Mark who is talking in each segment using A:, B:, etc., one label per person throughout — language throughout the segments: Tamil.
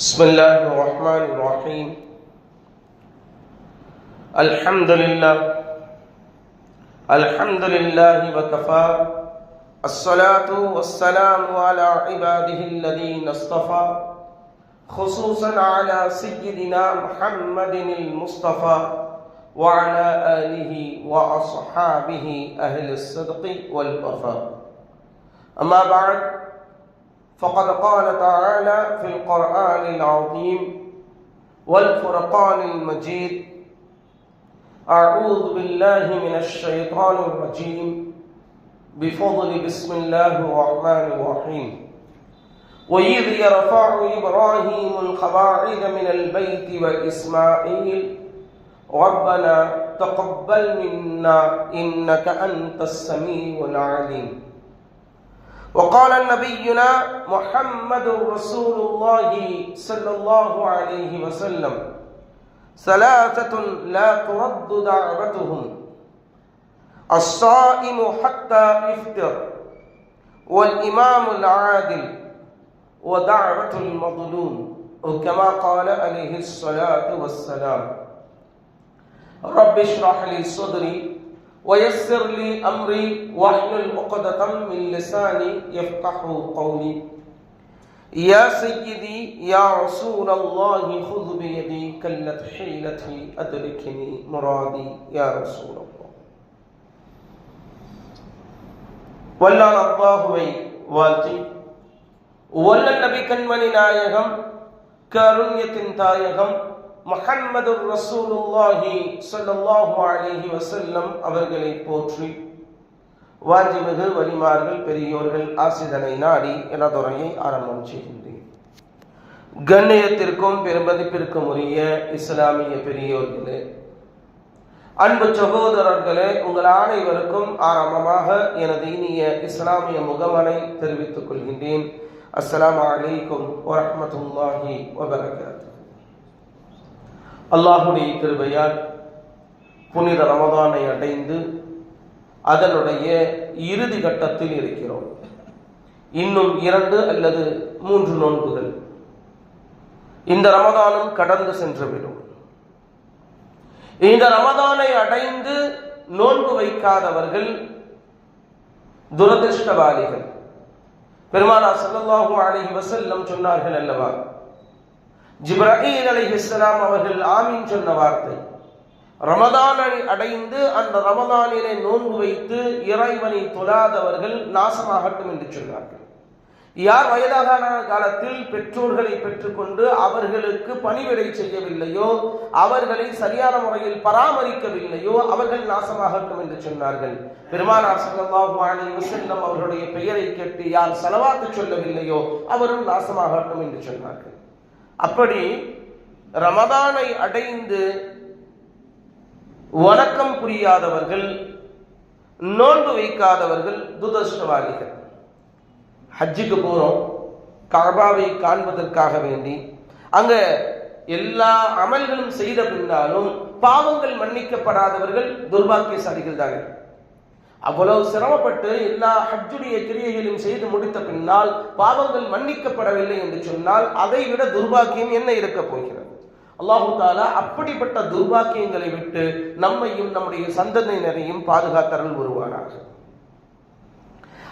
A: بسم الله الرحمن الرحيم. الحمد لله وكفى. الصلاة والسلام على عباده الذين اصطفى، خصوصا على سيدنا محمد المصطفى وعلى آله وأصحابه أهل الصدق والوفاء. أما بعد، فقد قال تعالى في القرآن العظيم والفرقان المجيد: أعوذ بالله من الشيطان الرجيم، بفضل بسم الله الرحمن الرحيم. وإذ يرفع إبراهيم القواعد من البيت وإسماعيل ربنا تقبل منا إنك أنت السميع العليم. وقال نبينا محمد رسول الله صلى الله عليه وسلم: ثلاثة لا ترد دعوتهم: الصائم حتى يفطر، والإمام العادل، ودعوة المظلوم، وكما قال عليه الصلاة والسلام. رب اشرح لي صدري ويسر لي أمري واحلل عقدة من لساني يفقهوا قولي. يا سيدي يا رسول الله خذ بيدي كلت حيلتي أدركني مرادي يا رسول الله. வல்லான் அல்லாஹுவை வாழ்த்தி, வல்ல நபி கண்மணி நாயகம் கருண்யத்தின் தாயகம் முஹம்மது ரசூலுல்லாஹி ஸல்லல்லாஹு அலைஹி வஸல்லம் அவர்களை போற்றி, வாஜிமிகு வலிமார்கள் பெரியோர்கள் ஆசிதனை நாடி எனதுரையை ஆரம்பம் செய்கின்றேன். கண்ணியத்திற்கும் பெருமதிப்பிற்கும் உரிய இஸ்லாமிய பெரியோர்களே, அன்பு சகோதரர்களே, உங்கள் அனைவருக்கும் ஆரம்பமாக எனது இனிய இஸ்லாமிய முகமனை தெரிவித்துக் கொள்கின்றேன். அஸ்ஸலாமு அலைக்கும் வரஹ்மத்துல்லாஹி வபரகாத்துஹு. அல்லாஹுடைய கிருபையால் புனித ரமதானை அடைந்து அதனுடைய இறுதி கட்டத்தில் இருக்கிறோம். இன்னும் 2 அல்லது 3 நோன்புகள் இந்த ரமதானும் கடந்து சென்றுவிடும். இந்த ரமதானை அடைந்து நோன்பு வைக்காதவர்கள் துரதிர்ஷ்டவாதிகள். பெருமானார் ஸல்லல்லாஹு அலைஹி வஸல்லம் சொன்னார்கள் அல்லவா, ஜிப்ரீல் அலைஹிஸ்ஸலாம் அவர்கள் ஆமீன் சொன்ன வார்த்தை, ரமதானை அடைந்து அந்த ரமதானிலே நோன்பு வைத்து இறைவனை தொழாதவர்கள் நாசமாகட்டும் என்று சொன்னார்கள். யார் வயதான காலத்தில் பெற்றோர்களை பெற்றுக்கொண்டு அவர்களுக்கு பணிவிடை செய்யவில்லையோ, அவர்களை சரியான முறையில் பராமரிக்கவில்லையோ, அவர்கள் நாசமாகட்டும் என்று சொன்னார்கள். பெருமானார் ஸல்லல்லாஹு அலைஹி வஸல்லம் அவர்களுடைய பெயரை கேட்டு யார் ஸலவாத்து சொல்லவில்லையோ அவரும் நாசமாகட்டும் என்று சொன்னார்கள். அப்படி ரமதானை அடைந்து வணக்கம் புரியாதவர்கள், நோன்பு வைக்காதவர்கள் துரதிர்ஷ்டவாதிகள். ஹஜ்ஜுக்கு போறோம், கஅபாவை காண்பதற்காக வேண்டி அங்க எல்லா அமல்களும் செய்த பின்னாலும் பாவங்கள் மன்னிக்கப்படாதவர்கள் துர்பாக்கியசாலிகள் தாங்க. அவ்வளவு சிரமப்பட்டு எல்லா ஹஜ்ஜுடைய கிரியைகளையும் செய்து முடித்த பின்னால் பாவங்கள் மன்னிக்கப்படவில்லை என்று சொன்னால் அதை விட துர்பாக்கியம் என்ன இருக்க போகிறது? அல்லாஹு தஆலா அப்படிப்பட்ட துர்பாக்கியங்களை விட்டு நம்மையும் நம்முடைய சந்ததியினரையும் பாதுகாத்தருள் வருவானாக.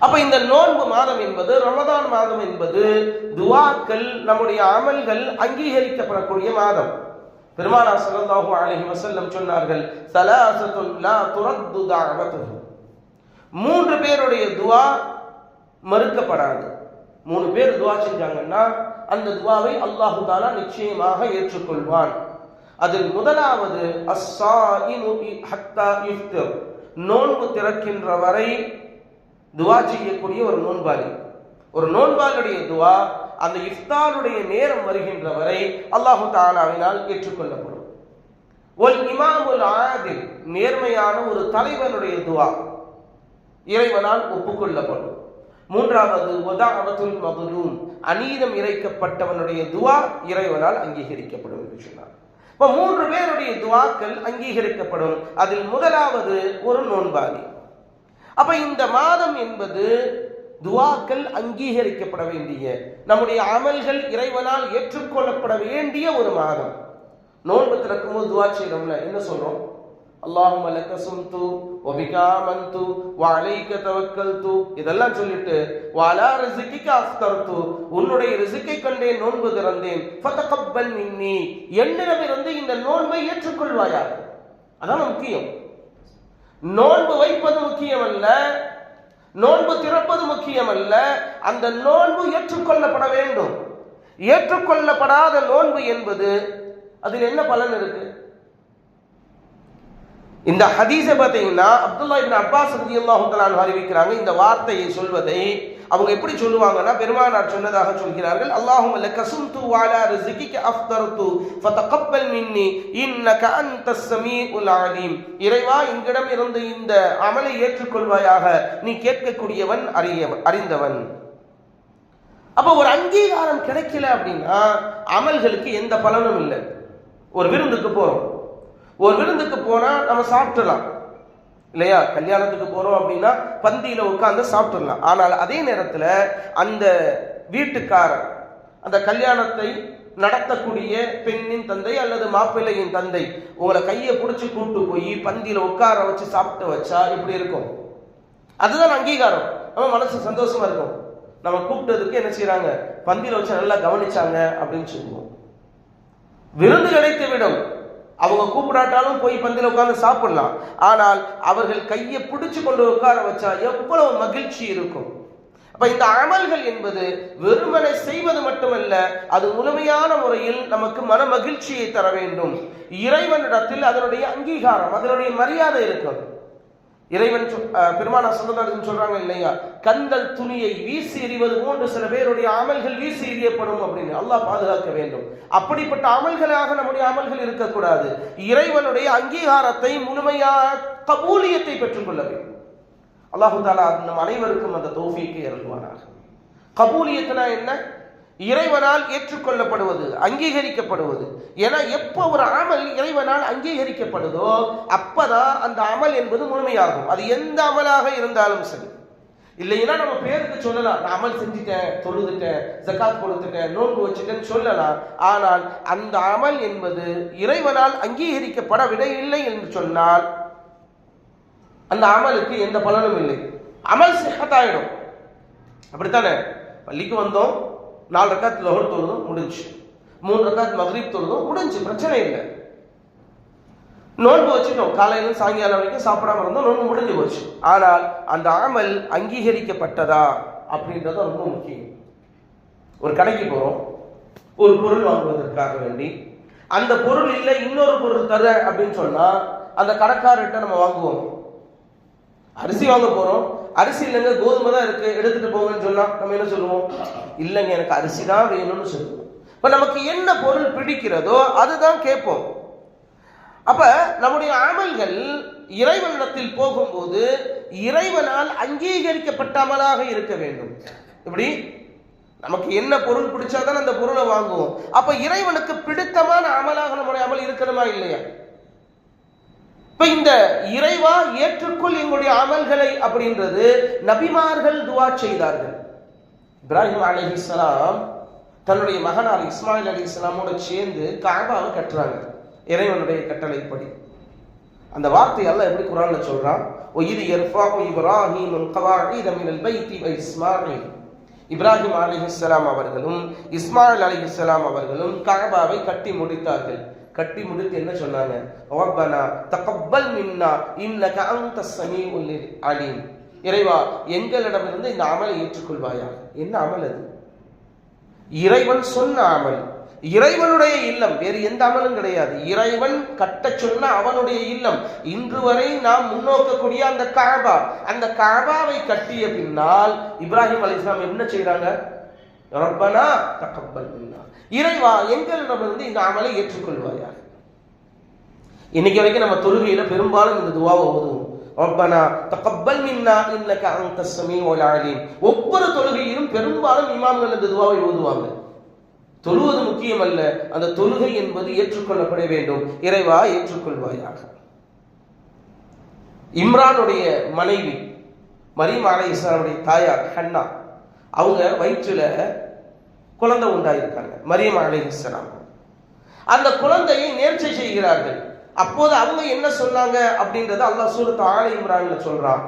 A: அப்ப இந்த நோன்பு மாதம் என்பது, ரமதான் மாதம் என்பது துஆக்கள், நம்முடைய அமல்கள் அங்கீகரிக்கப்படக்கூடிய மாதம். பெருமானார் ஸல்லல்லாஹு அலைஹி வஸல்லம் சொன்னார்கள்: ஸலாஸத்துன் லா துரத்து தஅவத்துஹு. 3 பேருடைய துஆ மறுக்கப்படாது. 3 பேர் துஆ செஞ்சாங்கன்னா அந்த துஆவை அல்லாஹ் தஆலா நிச்சயமாக ஏற்றுக்கொள்வான். அதில் முதலாவது அஸ்ஸாயிமு ஹத்தா யுஃப்திர், நோன்பு திறக்கின்ற வரை துஆ செய்யக்கூடிய ஒரு நோன்பாளி. ஒரு நோன்பாளுடைய துஆ அந்த இஃப்தாருடைய நேரம் வருகின்ற வரை அல்லாஹ் தஆலாவினால் ஏற்றுக்கொள்ளப்படும். வல் இமாமுல் ஆதில், நேர்மையான ஒரு தலைவனுடைய துஆ இறைவனால் ஒப்புக்கொள்ளப்படும். மூன்றாவது வதஅவத்துல் மظلوم, அநீதம் இழைக்கப்பட்டவனுடைய துஆ இறைவனால் அங்கீகரிக்கப்படும் என்று சொன்னார். இப்ப 3 பேருடைய துஆக்கள் அங்கீகரிக்கப்படும். அதில் முதலாவது ஒரு நோன்பாளி. அப்ப இந்த மாதம் என்பது துஆக்கள் அங்கீகரிக்கப்பட வேண்டிய, நம்முடைய அமல்கள் இறைவனால் ஏற்றுக்கொள்ளப்பட வேண்டிய ஒரு மாதம். நோன்பு திறக்கும் போது துஆ செய்யறோம்ல, என்ன சொல்றோம்? அல்லாஹும்ம லக்க சும்து வ பிகா ஆமன்து வ அலைக தவக்கல்து, இதெல்லாம் சொல்லிட்டு வ அலா ரிஸ்கிக அஃப்தர்து, உன்னுடைய ரிஸ்கை கண்டே நோன்பு திறந்தேன், ஃபதகப்பல் மின்னி, என்னிடமிருந்து இந்த நோன்பை ஏற்றுக்கொள்வாயாக. அதான் முக்கியம். நோன்பு வைப்பது முக்கியம் அல்ல, நோன்பு திறப்பது முக்கியம் அல்ல, அந்த நோன்பு ஏற்றுக்கொள்ளப்பட வேண்டும். ஏற்றுக்கொள்ளப்படாத நோன்பு என்பது அதில் என்ன பலன் இருக்கு? இந்த ஹதீஸை பார்த்தீங்கன்னா அப்துல்லா இப்னு அப்பாஸ் ரலியல்லாஹு தஆலா அன்ஹு அறிவிக்கிறாங்க. இந்த வார்த்தையை சொல்வதை அவங்க எப்படி சொல்லுவாங்கன்னா, பெருமானார் சொன்னதாக சொல்கிறார்கள், அல்லாஹும்ம லக்க சும்து வ அலா ரிஸ்கிக அஃப்தர்து ஃபதகப்பல் மின்னி இன்னக அன்தஸ் ஸமீஉல் அலீம், இறைவா எங்களிடம் இருந்து இந்த அமலை ஏற்றுக்கொள்வாயாக, நீ கேட்கக்கூடியவன், அறிந்தவன். அப்போ ஒரு அங்கீகாரம் கிடைக்கல அப்படின்னா அமல்களுக்கு எந்த பலனும் இல்லை. ஒரு விருந்துக்கு போறோம், ஒரு விருந்துக்கு போனா நம்ம சாப்பிடலாம் இல்லையா? கல்யாணத்துக்கு போறோம் அப்படின்னா பந்தியில உட்கார்ந்து சாப்பிட்டுடலாம். ஆனால் அதே நேரத்துல அந்த வீட்டுக்காரர், அந்த கல்யாணத்தை நடத்தக்கூடிய பெண்ணின் தந்தை அல்லது மாப்பிள்ளையின் தந்தை உங்களை கையை பிடிச்சி கூட்டு போய் பந்தியில உட்கார வச்சு சாப்பிட்டு வச்சா எப்படி இருக்கும்? அதுதான் அங்கீகாரம். நம்ம மனசு சந்தோஷமா இருக்கும். நம்ம கூப்பிட்டதுக்கு என்ன செய்யறாங்க, பந்தியில வச்சு நல்லா கவனிச்சாங்க அப்படின்னு சொல்லுவோம். விருந்து கிடைத்து விடும், அவங்க கூப்பிடாட்டாலும் போய் பந்தில உட்கார்ந்து சாப்பிடலாம். ஆனால் அவர்கள் கையை பிடிச்சு கொண்டு உட்கார வச்சா எவ்வளவு மகிழ்ச்சி இருக்கும். அப்ப இந்த அமல்கள் என்பது வெறுமனை செய்வது மட்டுமல்ல, அது முழுமையான முறையில் நமக்கு மன மகிழ்ச்சியை தர வேண்டும். இறைவனிடத்தில் அதனுடைய அங்கீகாரம், அதனுடைய மரியாதை இருக்கும். இறைவன் பெருமானார் ஸல்லல்லாஹு அலைஹி வஸல்லம் சொல்றாங்க இல்லையா, கந்தல் துணியை வீசி எறிவது போன்று சில பேருடைய அமல்கள் வீசி எறியப்படும் அப்படின்னு. அல்லாஹ் பாதுகாக்க வேண்டும். அப்படிப்பட்ட அமல்களாக நம்முடைய அமல்கள் இருக்கக்கூடாது. இறைவனுடைய அங்கீகாரத்தை, முழுமையான கபூலியத்தை பெற்றுக்கொள்ள வேண்டும். அல்லாஹு தஆலா நம் அனைவருக்கும் அந்த தௌஃபீக்கை அருள்வானாக. கபூலியத்துனா என்ன? இறைவனால் ஏற்றுக்கொள்ளப்படுவது, அங்கீகரிக்கப்படுவது. ஏன்னா எப்போ ஒரு அமல் இறைவனால் அங்கீகரிக்கப்படுதோ அப்பதான் அந்த அமல் என்பது முழுமையாகும். அது எந்த அமலாக இருந்தாலும் சரி. இல்லைன்னா நம்ம பேருக்கு சொல்லலாம், நான் அமல் செஞ்சுட்டேன், தொழுதுட்டேன், ஜகாத் கொடுத்துட்டேன், நோன்பு வச்சுட்டேன்னு சொல்லலாம். ஆனால் அந்த அமல் என்பது இறைவனால் அங்கீகரிக்கப்படவில்லை என்று சொன்னால் அந்த அமலுக்கு எந்த பலனும் இல்லை. அமல் சிஹத்தாயிடும். அப்படித்தானே? பள்ளிக்கு வந்தோம், 4 ரக்காத் லஹர் தொழுதும் முடிஞ்சு, 3 ரக்காத் மக்ரிப் தொழுதும் முடிஞ்சு, பிரச்சனை இல்லை. நோன்பு வச்சுட்டோம், காலையில சாயங்காலம் வரைக்கும் சாப்பிடாம இருந்தோம், நோன்பு முடிஞ்சு போச்சு. ஆனால் அந்த அமல் அங்கீகரிக்கப்பட்டதா அப்படின்றது ரொம்ப முக்கியம். ஒரு கடைக்கு போறோம், ஒரு பொருள் வாங்குவதற்காக வேண்டி, அந்த பொருள் இல்லை இன்னொரு பொருள் தர அப்படின்னு சொன்னா அந்த கடைக்காரர்கிட்ட நம்ம வாங்குவோம். அரிசி வாங்க போறோம், அரிசி இல்லைங்க கோதுமை தான் இருக்கு, எடுத்துட்டு போங்கன்னு சொன்னா நம்ம என்ன சொல்லுவோம்? இல்லைங்க எனக்கு அரிசி தான் வேணும்னு சொல்லுவோம். இப்ப நமக்கு என்ன பொருள் பிடிக்கிறதோ அதுதான் கேட்போம். அப்ப நம்முடைய அமல்கள் இறைவனிடத்தில் போகும்போது இறைவனால் அங்கீகரிக்கப்பட்ட அமலாக இருக்க வேண்டும். இப்படி நமக்கு என்ன பொருள் பிடிச்சாதான் அந்த பொருளை வாங்குவோம். அப்ப இறைவனுக்கு பிடித்தமான அமலாக நம்முடைய அமல் இருக்கணுமா இல்லையா? இப்ப இந்த இறைவா ஏற்றுக்கொள் எங்களுடைய அமல்களை அப்படின்றது நபிமார்கள் துஆ செய்தார்கள். இப்ராஹிம் அலைஹிஸ்ஸலாம் தன்னுடைய மகனார் இஸ்மாயில் அலைஹிஸ்ஸலாமோட சேர்ந்து கஅபாவை கட்டுறாங்க இறைவனுடைய கட்டளைப்படி. அந்த வார்த்தை அல்லாஹ் எப்படி குர்ஆன்ல சொல்றான்? ஒயிது யர்ஃபஉ இப்ராஹீம் கவாஈத மினல் பைத்தி வ இஸ்மாயில். இப்ராஹிம் அலைஹிஸ்ஸலாம் அவர்களும் இஸ்மாயில் அலைஹிஸ்ஸலாம் அவர்களும் கஅபாவை கட்டி முடித்தார்கள். கட்டி முடித்து என்ன சொன்னாங்க? ரப்பனா தகப்பல் மின்னா இன்னக அன்தஸ் ஸமீஉல் அலீம். இறைவா எங்களிடமிருந்து இந்த அமலை ஏற்றுக்கொள்வாயா. என்ன அமல் அது? இறைவன் சொன்ன அமல், இறைவனுடைய இல்லம், வேறு எந்த அமலும் கிடையாது. இறைவன் கட்ட சொன்ன அவனுடைய இல்லம். இன்று வரை நாம் முன்னோக்கக்கூடிய அந்த கஅபா, அந்த கஅபாவை கட்டிய பின்னால் இப்ராஹிம் அலைஹிஸ்ஸலாம் என்ன செய்றாங்க? ரப்பனா தகப்பல் மின்னா, இறைவா எங்களிடமிருந்து இந்த அமலை ஏற்றுக்கொள்வாயா. இன்னைக்கு வரைக்கும் நம்ம தொழுகையில பெரும்பாலும் இந்த துஆவை ஓதுவோம், ரப்பனா தகப்பல் மின்னா இன்னக அன்தஸ் ஸமீஉல் அலீம். ஒவ்வொரு தொழுகையிலும் பெரும்பாலும் இமாம்கள் இந்த துஆவை ஓதுவாங்க. தொழுவது முக்கியம் அல்ல, அந்த தொழுகை என்பது ஏற்றுக்கொள்ளப்பட வேண்டும். இறைவா ஏற்றுக்கொள்வாயாக. இம்ரானுடைய மனைவி மரியம் அலைஹிஸ்ஸலாமுடைய தாயார் ஹன்னா, அவங்க வயிற்றுல குழந்தை உண்டாயிருக்காங்க மரியம் அலைஹிஸ்ஸலாம். அந்த குழந்தையை நேர்ச்சை செய்கிறார்கள். அப்போது அவங்க என்ன சொன்னாங்க அப்படின்றத அல்லாஹ் சூரத் ஆல இம்ரான்ல சொல்றான்.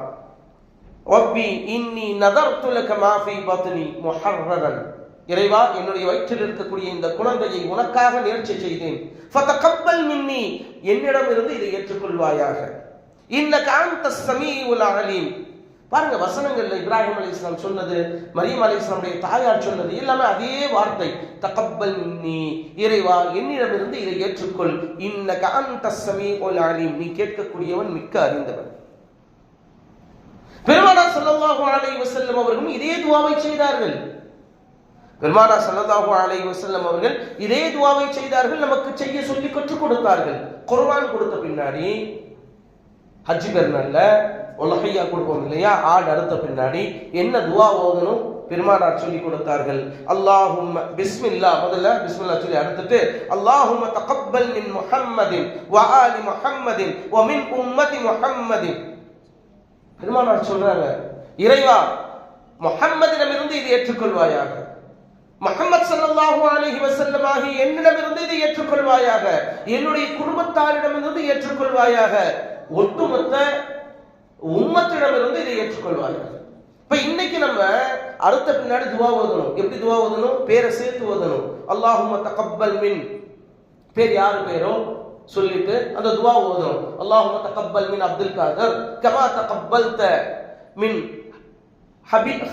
A: ரப்பி இன்னி நதர்து லக மா ஃபீ பத்னி முஹர்ரரன், இறைவா என்னுடைய வயிற்றில் இருக்கக்கூடிய இந்த குழந்தையை உனக்காக நேர்ச்சை செய்தேன். ஃபதகப்பல் மின்னி, என்னிடமிருந்து இதை ஏற்றுக்கொள்வாயாக. இன்னக அன்தஸ் ஸமீஉல் அலீம். பாருங்க, வசனங்கள்ல இப்ராஹிம் அலைஹிஸ்ஸலாம் சொன்னது, மரியம் அலைஹிஸ்ஸலாமுடைய தாயார் சொன்னது எல்லாமே அதே வார்த்தை. தகப்பல் மின்னி, இறைவா என்னிடமிருந்து இதை ஏற்றுக்கொள். இன்னக அன்தஸ் ஸமீஉல் அலீம், நீ கேட்கக்கூடியவன் மிக்க அறிந்தவன். பெருமானார் ஸல்லல்லாஹு அலைஹி வஸல்லம் அவர்களும் இதே துஆவை செய்தார்கள். பெருமானார் ஸல்லல்லாஹு அலைஹி வஸல்லம் அவர்கள் இதே துஆவை செய்தார்கள், நமக்கு செய்ய சொல்லி கற்றுக் கொடுத்தார்கள். குர்ஆன் கொடுத்த பின்னாடி ஹஜ் பெருநாள்ல உலஹியா கொடுப்போம் இல்லையா, ஆடு அறுத்த பின்னாடி என்ன துஆ ஓதணும் பெருமானார் சொல்லி கொடுத்தார்கள். அல்லாஹும்ம பிஸ்மில்லா, முதல்ல பிஸ்மில்லா சொல்லி அடுத்துட்டு அல்லாஹும்ம தகப்பல் மின் முஹம்மதின் வ ஆலி முஹம்மதின் வ மின் உம்மதி முஹம்மதின். பெருமானார் சொல்றாங்க, இறைவா முஹம்மதிடமிருந்து இதை ஏற்றுக்கொள்வாயாக, முஹம்மது ஸல்லல்லாஹு அலைஹி வஸல்லம் ஆகிய என்னிடமிருந்து இதை ஏற்றுக்கொள்வாயாக, என்னுடைய குடும்பத்தாரிடமிருந்து ஏற்றுக்கொள்வாயாக, ஒட்டுமொத்த உம்மத்திடமிருந்து இதை ஏற்றுக்கொள்வாயாக. இப்ப இன்னைக்கு நம்ம அடுத்த பின்னாடி துவா ஓதணும். எப்படி துவா ஓதணும்? பேரை சேர்த்து ஓதணும். அல்லாஹும்ம தகப்பல் மின், பேர் யாரு பேரோ சொல்லிட்டு அந்த துவா ஓதணும். அல்லாஹும்ம தகப்பல் மின் அப்துல் காதர் கமா தகப்பல்த மின்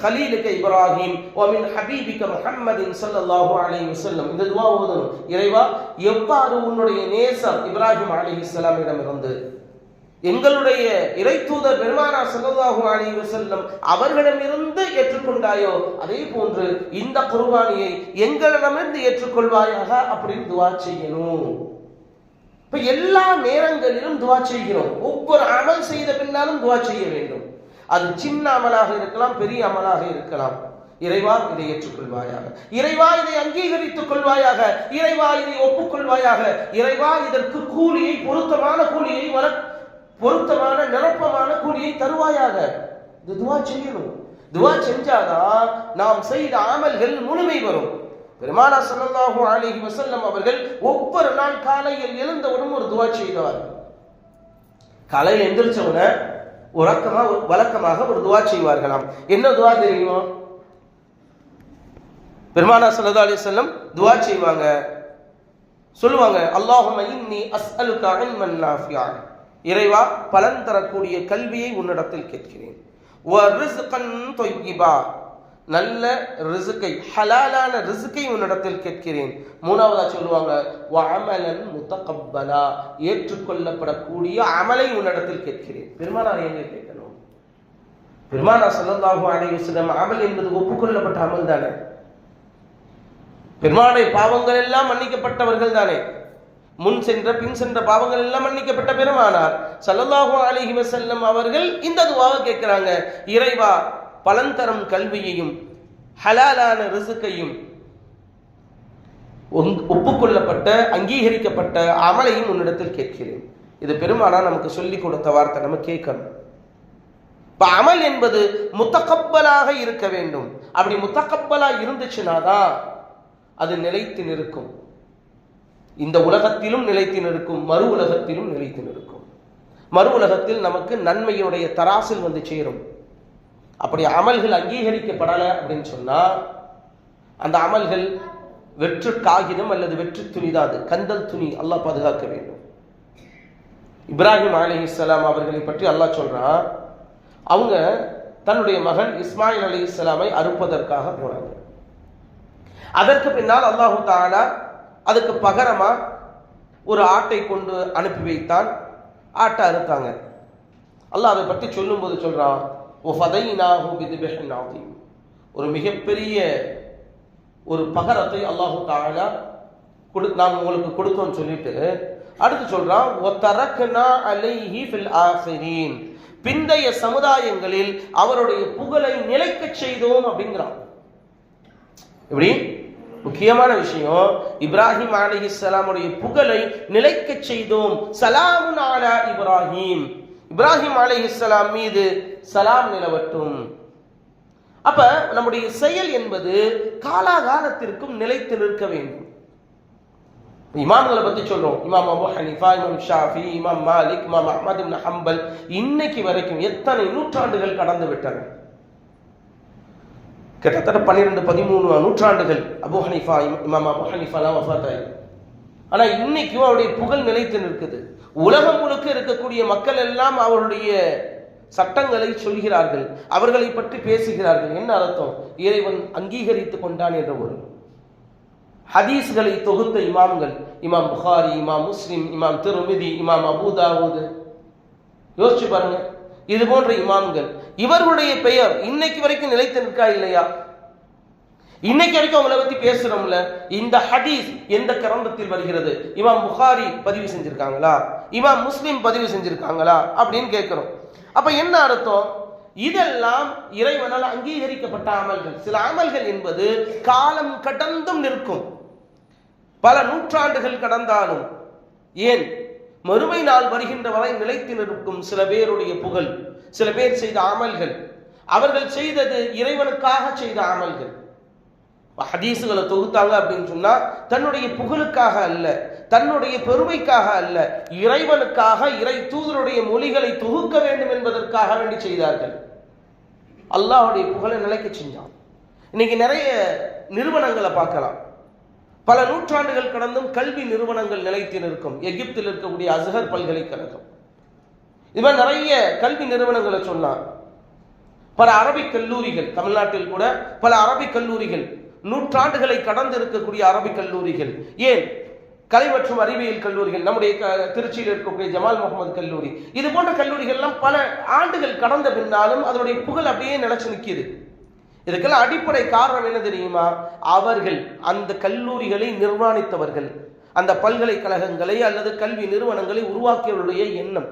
A: ஹலீலுக இப்ராஹிம் வ மின் ஹபீபிக முஹம்மதின் ஸல்லல்லாஹு அலைஹி வஸல்லம். இந்த துவா ஓதணும். இறைவா எவ்வாறு உன்னுடைய நேசர் இப்ராஹிம் அலைஹிஸ்ஸலாமிடம் இருந்து எங்களுடைய இறை தூதர் பெருமானார் ஸல்லல்லாஹு அலைஹி வஸல்லம் அவர்களிடமிருந்து ஏற்றுக்கொண்டாயோ அதே போன்று இந்த குர்பானியை எங்களிடமிருந்து ஏற்றுக்கொள்வாயாக அப்படின்னு துவா செய்யணும். இப்ப எல்லா நேரங்களிலும் துவா செய்கிறோம். ஒவ்வொரு அமல் செய்த பின்னாலும் துவா செய்ய வேண்டும். அது சின்ன அமலாக இருக்கலாம், பெரிய அமலாக இருக்கலாம். இறைவா இதை ஏற்றுக்கொள்வாயாக, இறைவா இதை அங்கீகரித்துக் கொள்வாயாக, இறைவா இதை ஒப்புக்கொள்வாயாக, இறைவா இதற்கு கூலியை பொருத்தமான கூலியை பொருத்தமான நிரப்பமான கூலியை தருவாயாக. இது துவா செய்யணும். துவா செஞ்சாதான் நாம் செய்த அமல்கள் முழுமை வரும். பெருமானார் ஸல்லல்லாஹு அலைஹி வஸல்லம் அவர்கள் ஒவ்வொரு நாள் காலையில் எழுந்தவுடன் ஒரு துவா செய்தவர். காலையில் எந்திரிச்சவுடனே வழக்கமாக ஒரு துவா செய்வார்களாம். என்ன துவா தெரியுமா? பெருமானார் ஸல்லல்லாஹு அலைஹி வஸல்லம் துவா செய்வாங்க, சொல்லுவாங்க, அல்லாஹும்ம இன்னி அஸ்அலுக இல்மன் நாஃபிஅன், இறைவா பலன் தரக்கூடிய கல்வியை உன்னிடத்தில் கேட்கிறேன். வ ரிஸ்கன் தொய்யிபா, நல்ல ரிஸ்கை ஹலாலான ரிஸ்கை உன்னிடத்தில் கேட்கிறேன். மூணாவதா சொல்லுவாங்க, வ அமலன் முத்தகப்பலா, ஏற்றுக்கொள்ளப்படக்கூடிய அமலை உன்னிடத்தில் கேட்கிறேன். பெருமானார் எங்க கேட்கணும்? பெருமானார் ஸல்லல்லாஹு அலைஹி வஸல்லம் அமல் என்பது ஒப்புக்கொள்ளப்பட்ட அமல் தானே. பெருமானுடைய பாவங்கள் எல்லாம் மன்னிக்கப்பட்டவர்கள் தானே. முன் சென்ற பின் சென்ற பாவங்கள் எல்லாம் மன்னிக்கப்பட்ட பெருமானார் ஸல்லல்லாஹு அலைஹி வஸல்லம் அவர்கள் இந்த துஆவை கேட்கிறாங்க, இறைவா பலன் தரும் கல்வியையும் ஹலாலான ரிஸ்கையும் ஒப்புக்கொள்ளப்பட்ட அங்கீகரிக்கப்பட்ட அமலையும் உன்னிடத்தில் கேட்கிறேன். இது பெருமானார் நமக்கு சொல்லிக் கொடுத்த வார்த்தை, நம்ம கேட்கணும். அமல் என்பது முத்தகப்பலாக இருக்க வேண்டும். அப்படி முத்தகப்பலா இருந்துச்சுனாதான் அது நிலைத்து நிற்கும். இந்த உலகத்திலும் நிலைத்து நிற்கும், மறு உலகத்திலும் நிலைத்து நிற்கும். மறு உலகத்தில் நமக்கு நன்மையுடைய தராசில் வந்து சேரும். அப்படி அமல்கள் அங்கீகரிக்கப்படலை அப்படின்னு சொன்னா அந்த அமல்கள் வெற்று காகிதம் அல்லது வெற்று துணிதான், அது கந்தல் துணி. அல்லாஹ் பாதுகாக்க வேண்டும். இப்ராஹிம் அலைஹிஸ்ஸலாம் அவர்களை பற்றி அல்லாஹ் சொல்றான், அவங்க தன்னுடைய மகன் இஸ்மாயில் அலைஹிஸ்ஸலாமை அறுப்பதற்காக போனாங்க. அதற்கு பின்னால் அல்லாஹு தஆலா அதுக்கு பகரமா ஒரு ஆட்டை கொண்டு அனுப்பி வைத்தான். ஆட்டை அறுத்தாங்க. அல்லாஹ் அதை பற்றி சொல்லும் போது சொல்றான், ஒரு மிகப்பெரிய ஒரு பகரத்தை அல்லாஹு தஆலா நாம் உங்களுக்கு கொடுத்தோம்னு சொல்லிட்டு அடுத்து சொல்றான், பிந்தைய சமுதாயங்களில் அவருடைய புகழை நிலைக்க செய்தோம் அப்படிங்கிறான். எப்படி முக்கியமான விஷயம், இப்ராஹிம் அலைஹிஸ்ஸலாமுடைய புகழை நிலைக்க செய்தோம். சலாமுன் அலா இப்ராஹிம், இப்ராஹிம் அலைஹிஸ்ஸலாம் மீது சலாம் நிலவட்டும். அப்ப நம்முடைய செயல் என்பது காலாகாலத்திற்கும் நிலைத்து நிற்க வேண்டும். இமாம்களை பத்தி சொல்றோம். இமாம் அபு ஹனீஃபா, இமாம் ஷாஃபி, இமாம் மாலிக், இமாம் அஹ்மத் இப்னு ஹம்பல், இன்னைக்கு வரைக்கும் எத்தனை நூற்றாண்டுகள் கடந்து விட்டன. கிட்டத்தட்ட 12-13 நூற்றாண்டுகள் அபு ஹனீஃபா, இமாம் அபு ஹனீஃபாலாம் வஃபாத் ஆகி. ஆனா இன்னைக்கும் அவருடைய புகழ் நிலைத்து நிற்குது. உலகம் முழுக்க இருக்கக்கூடிய மக்கள் எல்லாம் அவருடைய சட்டங்களை சொல்கிறார்கள், அவர்களை பற்றி பேசுகிறார்கள். என்ன அர்த்தம்? இறைவன் அங்கீகரித்துக் கொண்டான் என்ற ஒரு ஹதீஸ்களை தொகுத்த இமாம்கள், இமாம் புகாரி, இமாம் முஸ்லிம், இமாம் திருமிதி, இமாம் அபூ தாவூத், யோசிச்சு பாருங்க. இது போன்ற இமாம்கள், இவர்களுடைய பெயர் இன்னைக்கு வரைக்கும் நிலைத்து நிற்கா இல்லையா? இன்னைக்கு வரைக்கும் அவங்களை பத்தி பேசுறோம்ல. இந்த ஹதீஸ் எந்த கிரந்தத்தில் வருகிறது? இமாம் புகாரி பதிவு செஞ்சிருக்காங்களா, இமாம் முஸ்லிம் பதிவு செஞ்சிருக்காங்களா அப்படின்னு கேட்கிறோம். அப்ப என்ன அர்த்தம்? இதெல்லாம் இறைவனால் அங்கீகரிக்கப்பட்ட அமல்கள். சில அமல்கள் என்பது காலம் கடந்தும் நிற்கும், பல நூற்றாண்டுகள் கடந்தாலும், ஏன் மறுமை நாள் வருகின்ற வரை நிலைத்து நிற்கும். சில பேருடைய புகழ், சில பேர் செய்த அமல்கள், அவர்கள் செய்தது இறைவனுக்காக செய்த அமல்கள். ஹதீசுகளை தொகுத்தாங்க அப்படின்னு சொன்னா தன்னுடைய புகழுக்காக அல்ல, தன்னுடைய பெருமைக்காக அல்ல, இறைவனுக்காக, இறை தூதருடைய மொழிகளை தொகுக்க வேண்டும் என்பதற்காக வேண்டி செய்தார்கள். அல்லாஹ்வுடைய புகழை நிலைக்க செஞ்சான். இன்னைக்கு நிறைய நிறுவனங்களை பார்க்கலாம். பல நூற்றாண்டுகள் கடந்தும் கல்வி நிறுவனங்கள் நிலைத்து நிற்கும். எகிப்தில் இருக்கக்கூடிய அஸ்ஹர் பல்கலைக்கழகம், இது மாதிரி நிறைய கல்வி நிறுவனங்களை சொன்னார். பல அரபிக் கல்லூரிகள், தமிழ்நாட்டில் கூட பல அரபிக் கல்லூரிகள், நூற்றாண்டுகளை கடந்து இருக்கக்கூடிய அரபிக் கல்லூரிகள், ஏன் கலை மற்றும் அறிவியல் கல்லூரிகள், நம்முடைய திருச்சியில் இருக்கக்கூடிய ஜமால் முகமது கல்லூரி, இது போன்ற கல்லூரிகள் எல்லாம் பல ஆண்டுகள் கடந்த பின்னாலும் அதனுடைய புகழ் அப்படியே நிலைச்சு நிற்கிது. இதுக்கெல்லாம் அடிப்படை காரணம் என்ன தெரியுமா? அவர்கள் அந்த கல்லூரிகளை நிர்மாணித்தவர்கள், அந்த பல்கலைக்கழகங்களை அல்லது கல்வி நிறுவனங்களை உருவாக்கியவருடைய எண்ணம்.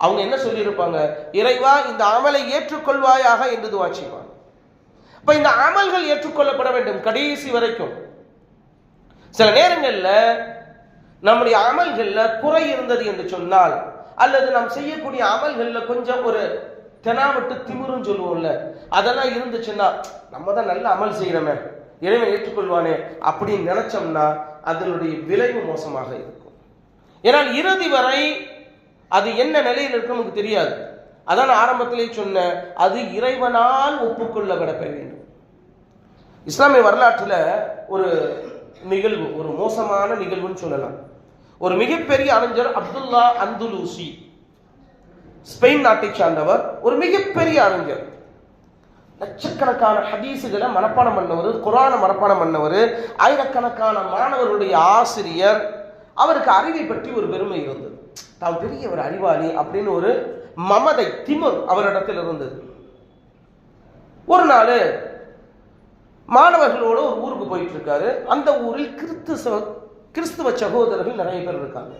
A: அவங்க என்ன சொல்லியிருப்பாங்க? இறைவா இந்த அமலை ஏற்றுக்கொள்வாயாக என்று துஆ செய்வாங்க. இப்ப இந்த அமல்கள் ஏற்றுக்கொள்ளப்பட வேண்டும் கடைசி வரைக்கும். சில நேரங்கள்ல நம்முடைய அமல்கள்ல குறை இருந்தது என்று சொன்னால், அல்லது நாம் செய்யக்கூடிய அமல்கள்ல கொஞ்சம் ஒரு தெனாவட்டு திமிருன்னு சொல்லுவோம்ல, அதெல்லாம் இருந்துச்சுன்னா நம்ம தான் நல்ல அமல் செய்யறோமே, இறைவன் ஏற்றுக்கொள்வானே அப்படின்னு நினைச்சோம்னா அதனுடைய விளைவு மோசமாக இருக்கும். ஏன்னால் இறுதி வரை அது என்ன நிலையில் இருக்கு நமக்கு தெரியாது. அதான் ஆரம்பத்திலே சொன்ன, அது இறைவனால் ஒப்புக்கொள்ளப்பட வேண்டும். இஸ்லாமிய வரலாற்றுல ஒரு நிகழ்வு, ஒரு மோசமான நிகழ்வுன்னு சொல்லலாம். ஒரு மிகப்பெரிய அறிஞர் அப்துல்லா அந்துலூசி, ஸ்பெயின் நாட்டை சார்ந்தவர், ஒரு மிகப்பெரிய அறிஞர். லட்சக்கணக்கான ஹதீசுகளை மனப்பாடம் பண்ணவர், குர்ஆனை மனப்பாடம் பண்ணவர், ஆயிரக்கணக்கான மாணவர்களுடைய ஆசிரியர். அவருக்கு அறிவை பற்றி ஒரு பெருமை இருந்தது, தான் பெரிய ஒரு அறிவாளி அப்படின்னு ஒரு மமதை, திமிர் அவரிடத்தில் இருந்தது. ஒரு நாள் மாணவர்களோடு ஒரு ஊருக்கு போயிட்டு இருக்காரு. அந்த ஊரில் கிறிஸ்துவ சகோதரர்கள் நிறைய பேர் இருக்காங்க.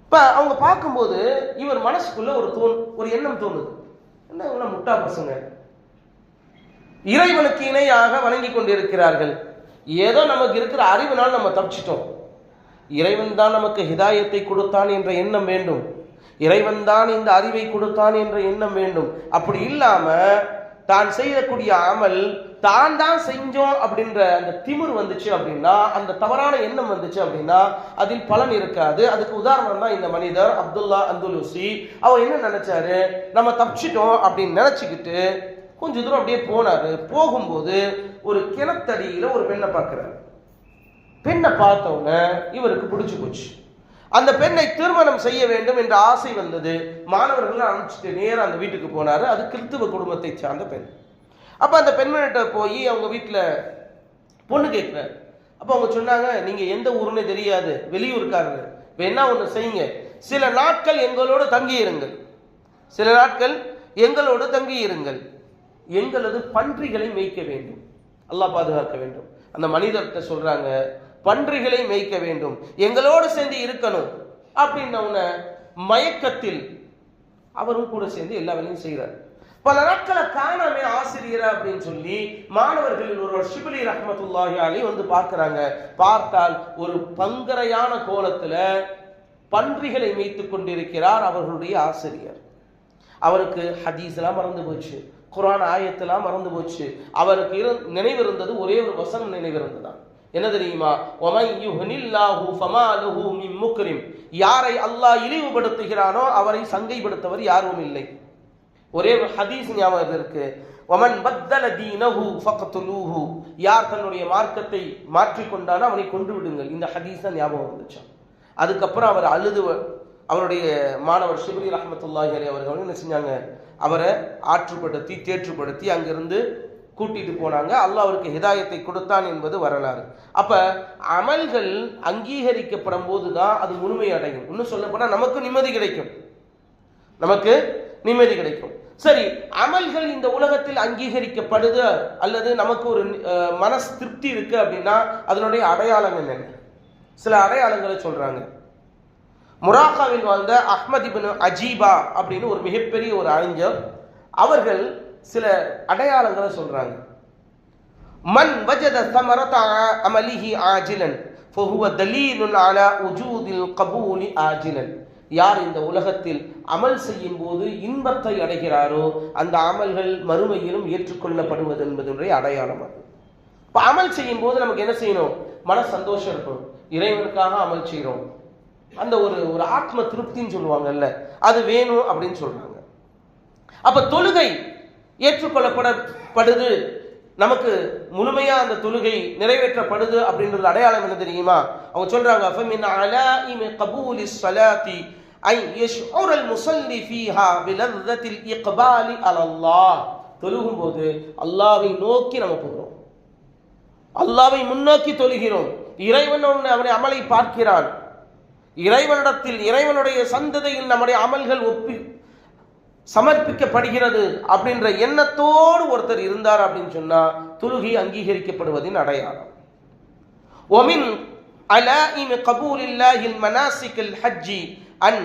A: இப்ப அவங்க பார்க்கும்போது இவர் மனசுக்குள்ள ஒரு எண்ணம் தோணுது, என்ன இவங்க முட்டா பசங்க, இறைவனுக்கு இணையாக வணங்கி கொண்டிருக்கிறார்கள், ஏதோ நமக்கு இருக்கிற அறிவினால் நம்ம தப்பிச்சிட்டோம், இறைவன் தான் நமக்கு ஹிதாயத்தை கொடுத்தான் என்ற எண்ணம் வேண்டும், இறைவன் தான் இந்த அறிவை கொடுத்தான் என்ற எண்ணம் வேண்டும். அப்படி இல்லாம தான் செய்யக்கூடிய அமல் தான் தான் செஞ்சோம் அப்படின்ற அந்த திமிர் வந்துச்சு அப்படின்னா, அந்த தவறான எண்ணம் வந்துச்சு அப்படின்னா அதில் பலன் இருக்காது. அதுக்கு உதாரணம் தான் இந்த மனிதர் அப்துல்லா அந்துலூசி. அவர் என்ன நினைச்சாரு, நம்ம தப்பிச்சிட்டோம் அப்படின்னு நினைச்சுக்கிட்டு கொஞ்ச தூரம் அப்படியே போனாரு. போகும்போது ஒரு கிணத்தடியில ஒரு பெண்ணை பார்க்கிறாரு. பெண்ணை பார்த்தவுடனே இவருக்கு பிடிச்சு போச்சு. அந்த பெண்ணை திருமணம் செய்ய வேண்டும் என்ற ஆசை வந்தது. மாணவர்கள் அனுப்பிச்சுட்டு நேரம் அந்த வீட்டுக்கு போனாரு. அது கிறிஸ்துவ குடும்பத்தை சார்ந்த பெண். அப்ப அந்த பெண்மணிட்ட போய் அவங்க வீட்டுல பொண்ணு கேட்கிறார். அப்ப அவங்க சொன்னாங்க, நீங்க எந்த ஊருன்னு தெரியாது, வெளியூருக்காரரு, என்ன ஒண்ணு செய்யுங்க, சில நாட்கள் எங்களோடு தங்கியிருங்கள், சில நாட்கள் எங்களோடு தங்கியிருங்கள், எங்களது பன்றிகளை மேய்க்க வேண்டும், அல்லாஹ் பாதுகாக்க வேண்டும். அந்த மனிதர்கிட்ட சொல்றாங்க, பன்றிகளை மேய்க்க வேண்டும், எங்களோடு சேர்ந்து இருக்கணும் அப்படின்ன மயக்கத்தில் அவரும் கூட சேர்ந்து எல்லா வேலையும் செய்கிறார். பல நாட்களை காணாமே ஆசிரியர் அப்படின்னு சொல்லி மாணவர்களில் ஒருவர் ஷிப்லி ரஹ்மத்துல்லாஹி அலைஹி வந்து பார்க்கிறாங்க. பார்த்தால் ஒரு பங்கரையான கோலத்துல பன்றிகளை மேய்த்துக் கொண்டிருக்கிறார் அவர்களுடைய ஆசிரியர். அவருக்கு ஹதீஸ் எல்லாம் மறந்து போச்சு, குர்ஆன் ஆயத்தெல்லாம் மறந்து போச்சு. அவருக்கு நினைவு இருந்தது ஒரே ஒரு வசனம் நினைவு இருந்ததான். என்ன தெரியுமா? ஒமை யுஹ்னில்லாஹு ஃபமா லஹு மின் முக்ரிம். யாரை அல்லாஹ் இழிவுபடுத்துகிறானோ அவரை சங்கைப்படுத்தவர் யாரும் இல்லை. ஒரே ஒரு ஹதீஸ் ஞாபகம் இருக்கு, ஒமன் பத்தல தீனஹு ஃபக்துலூஹு. யார் தன்னுடைய மார்க்கத்தை மாற்றிக்கொண்டானோ அவனை கொன்று விடுங்கள். இந்த ஹதீஸ் தான் ஞாபகம் வந்துச்சு. அதுக்கப்புறம் அவர் அழுது அவருடைய மாணவர் ஷிப்லி ரஹ்மத்துல்லாஹி அலைஹி அவர்கள் என்ன செஞ்சாங்க? அவரை ஆற்றுப்படுத்தி தேற்றுப்படுத்தி அங்கிருந்து கூட்டிட்டு போனாங்க. அல்லாஹ் அவருக்கு ஹிதாயத்தை கொடுத்தான் என்பது வரலாறு. அப்ப அமல்கள் அங்கீகரிக்கப்படும் போதுதான் அது முழுமை அடையும். இன்னும் சொல்ல போனா நமக்கு நிம்மதி கிடைக்கும், நமக்கு நிம்மதி கிடைக்கும். சரி, அமல்கள் இந்த உலகத்தில் அங்கீகரிக்கப்படுது அல்லது நமக்கு ஒரு மனசு திருப்தி இருக்கு அப்படின்னா அதனுடைய அடையாளம் என்னென்ன? சில அடையாளங்களை சொல்றாங்க. மொராக்காவில் வாழ்ந்த அஹ்மத் இப்னு அஜீபா அப்படின்னு ஒரு மிகப்பெரிய ஒரு அறிஞர், அவர்கள் சில அடையாளங்களை சொல்றாங்க. மன் வஜத ஸமரத அமலிஹி ஆஜிலன் ஃபஹுவ தலீலுன் அலா உஜூதில் கபூலி ஆஜிலன். யார் இந்த உலகத்தில் அமல் செய்யும் போது இன்பத்தை அடைகிறாரோ அந்த அமல்கள் மறுமையிலும் ஏற்றுக்கொள்ளப்படுவது என்பதனுடைய அடையாளம் அது. இப்போ அமல் செய்யும் போது நமக்கு என்ன செய்யணும்? மன சந்தோஷம் இருக்கணும். இறைவனுக்காக அமல் செய்யறோம், அந்த ஒரு ஆத்ம திருப்தின்னு சொல்லுவாங்கல்ல, அது வேணும் அப்படின்னு சொல்றாங்க. அப்ப தொழுகை ஏற்றுக்கொள்ளப்படுது, நமக்கு முழுமையா அந்த தொழுகை நிறைவேற்றப்படுது அப்படின்றது அடையாளம் என்ன தெரியுமா? அவங்க சொல்றாங்க, ஃபமின் அலாஇமி கபூலிஸ் ஸலாத்தி ஐ யஷ்உரல் முஸல்லி ஃபீஹா பிலzzத்தில் இக்பாலி அலல்லாஹ். தொழுகும் போது அல்லாஹ்வை நோக்கி நம்ம போகிறோம், அல்லாஹ்வை முன்னோக்கி தொழுகிறோம். இறைவன் அவனை அமலை பார்க்கிறான், இறைவனிடத்தில் இறைவனுடைய சந்ததியில் நம்முடைய அமல்கள் சமர்ப்பிக்கப்படுகிறது அப்படின்ற எண்ணத்தோடு ஒருத்தர் இருந்தார் அப்படின்னு சொன்னா தொழுகை அங்கீகரிக்கப்படுவதின் அடையாளம். ஒமின் அலாஇமி கபூலில்லாஹில் மனாசிகில் ஹஜ்ஜி அன்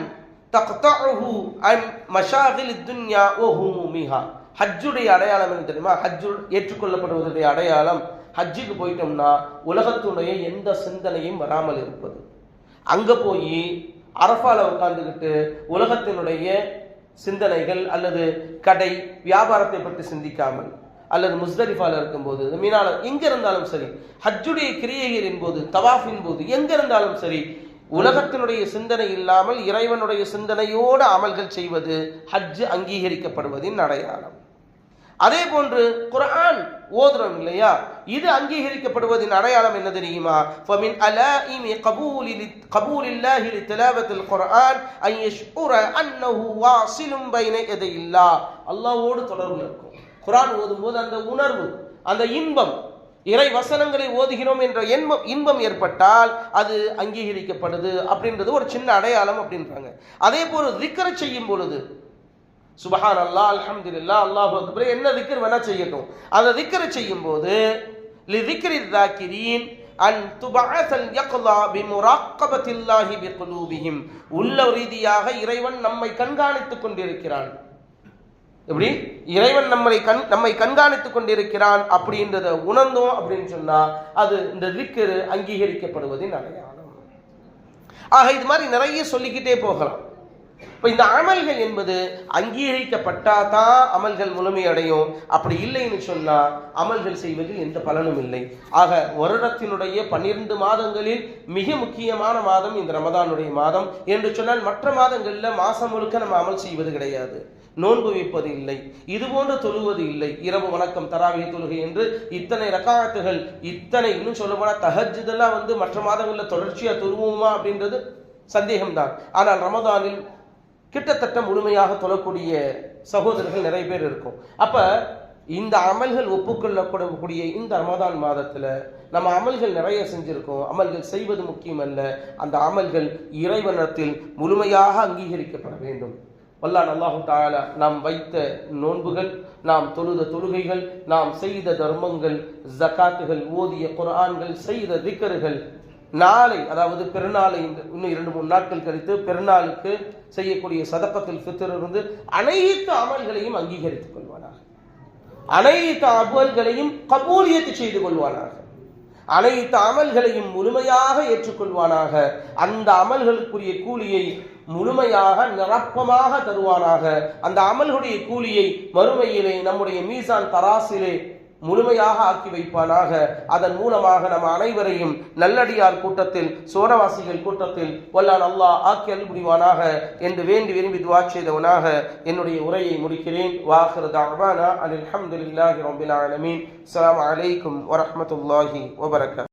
A: தக்தஉஹு அன் மஷாகிலித் துன்யா வ ஹுமுமிஹா. ஹஜ்ஜுடைய அடையாளம் என்ன தெரியுமா? ஹஜ்ஜு ஏற்றுக்கொள்ளப்படுவதுடைய அடையாளம், ஹஜ்ஜுக்கு போயிட்டோம்னா உலகத்துடைய எந்த சிந்தனையும் வராமல் இருப்பது. அங்க போய் அரஃபால உட்கார்ந்துக்கிட்டு உலகத்தினுடைய சிந்தனைகள் அல்லது கடை வியாபாரத்தை பற்றி சிந்திக்காமல், அல்லது முஸ்தலிஃபால இருக்கும்போது மீனால எங்க இருந்தாலும் சரி, ஹஜ்ஜுடைய கிரியைகளின் போது தவாஃபின் போது எங்க இருந்தாலும் சரி, உலகத்தினுடைய சிந்தனை இல்லாமல் இறைவனுடைய சிந்தனையோடு அமல்கள் செய்வது ஹஜ் அங்கீகரிக்கப்படுவதின் அடையாளம். அதே போன்று குர்ஆன் ஓதுறோம் இல்லையா, இது அங்கீகரிக்கப்படுவதின் அடையாளம் என்ன தெரியுமா? ஃபமின் அலாஇமி கபூலில்லாஹி லிதிலாவத்தில் குர்ஆன் அன் யஷ்உர அன்னஹு வாஸிலும் பைன யதையில்லாஹ். அல்லாஹ்வோடு தொடர்புல இருக்கும். குர்ஆன் ஓதும்போது அந்த உணர்வு, அந்த இன்பம், இறை வசனங்களை ஓதுகிறோம் என்ற இன்பம் ஏற்பட்டால் அது அங்கீகரிக்கப்படுது அப்படின்றது ஒரு சின்ன அடையாளம் அப்படின்றாங்க. அதே போல திக்ர் செய்யும் பொழுது சுபஹான் அல்லாஹ், அல்ஹம்துலில்லாஹ், அல்லாஹு அக்பர், என்ன திக்ர் வேணா செய்யட்டும், அந்த திக்ர் செய்யும் போது லிதிக்ரி ذாக்கிரீன் அன் துபஅஸல் யக்லா பிமுராக்கபத்தில்லாஹி பிகுலூபிஹிம். உள்ள ரீதியாக இறைவன் நம்மை கண்காணித்துக் கொண்டிருக்கிறான். எப்படி இறைவன் நம்மை கண்காணித்துக் கொண்டிருக்கிறான் அப்படின்றத உணர்ந்தோம் அப்படின்னு சொன்னா அது இந்த திக்ர் அங்கீகரிக்கப்படுவதின் அடையாளம். ஆக இது மாதிரி நிறைய சொல்லிக்கிட்டே போகலாம். இப்போ இந்த அமல்கள் என்பது அங்கீகரிக்கப்பட்டாதான் அமல்கள் முழுமையடையும். அப்படி இல்லைன்னு சொன்னா அமல்கள் செய்வதில் எந்த பலனும் இல்லை. ஆக வருடத்தினுடைய 12 மாதங்களில் மிக முக்கியமான மாதம் இந்த ரமதானுடைய மாதம் என்று சொன்னால், மற்ற மாதங்களில் மாசம் முழுக்க நம்ம அமல் செய்வது கிடையாது, நோன்பு வைப்பது இல்லை, இது போன்று தொழுவது இல்லை. இரவு வணக்கம் தராவிய தொழுகை என்று இத்தனை ரக்காத்துகள், இத்தனை இன்னும் சொல்ல போனா தஹஜ்ஜுதெல்லாம் மற்ற மாதங்களில் தொடர்ச்சியா தொழுவோமா அப்படின்றது சந்தேகம்தான். ஆனால் ரமதானில் கிட்டத்தட்ட முழுமையாக தொழக்கூடிய சகோதரர்கள் நிறைய பேர் இருக்கும். அப்ப இந்த அமல்கள் ஒப்புக்கொள்ளப்படக்கூடிய இந்த ரமதான் மாதத்துல நம்ம அமல்கள் நிறைய செஞ்சிருக்கோம். அமல்கள் செய்வது முக்கியம் அல்ல, அந்த அமல்கள் இறைவனத்தில் முழுமையாக அங்கீகரிக்கப்பட வேண்டும். வல்லாஹ் அல்லாஹு தஆலா நாம் வைத்த நோன்புகள், நாம் தொழுத தொழுகைகள், நாம் செய்த தர்மங்கள், ஜகாத்துகள், ஓதிய குர்ஆன்கள், செய்த திக்ர்கள், நாளை அதாவது பெருநாளை இன்னும் 2-3 நாட்கள் கழித்து பெருநாளுக்கு செய்யக்கூடிய சதகத்துல் ஃபித்ர் இருந்து அனைத்து அமல்களையும் அங்கீகரித்துக் கொள்வானாக, அனைத்து அமல்களையும் கபூலியத் செய்து கொள்வானாக. அனைத்து அமல்களையும் முழுமையாக ஏற்றுக்கொள்வானாக. அந்த அமல்களுக்குரிய கூலியை முழுமையாக நிரப்பமாக தருவானாக. அந்த அமல்களுடைய கூலியை மறுமையிலே நம்முடைய மீசான் தராசிலே முழுமையாக ஆக்கி வைப்பானாக. அதன் மூலமாக நம் அனைவரையும் நல்லடியார் கூட்டத்தில், சோரவாசிகள் கூட்டத்தில் வல்லான் அல்லாஹ் ஆக்கி அருள் புரிவானாக என்று வேண்டி விரும்பி துஆ செய்தவனாக என்னுடைய உரையை முடிக்கிறேன். வாஹிரு தஅவானா அல்ஹம்துலில்லாஹி ரப்பில் ஆலமீன். அஸ்ஸலாமு அலைக்கும் வரஹ்மத்துல்லாஹி வபரகாத்துஹு.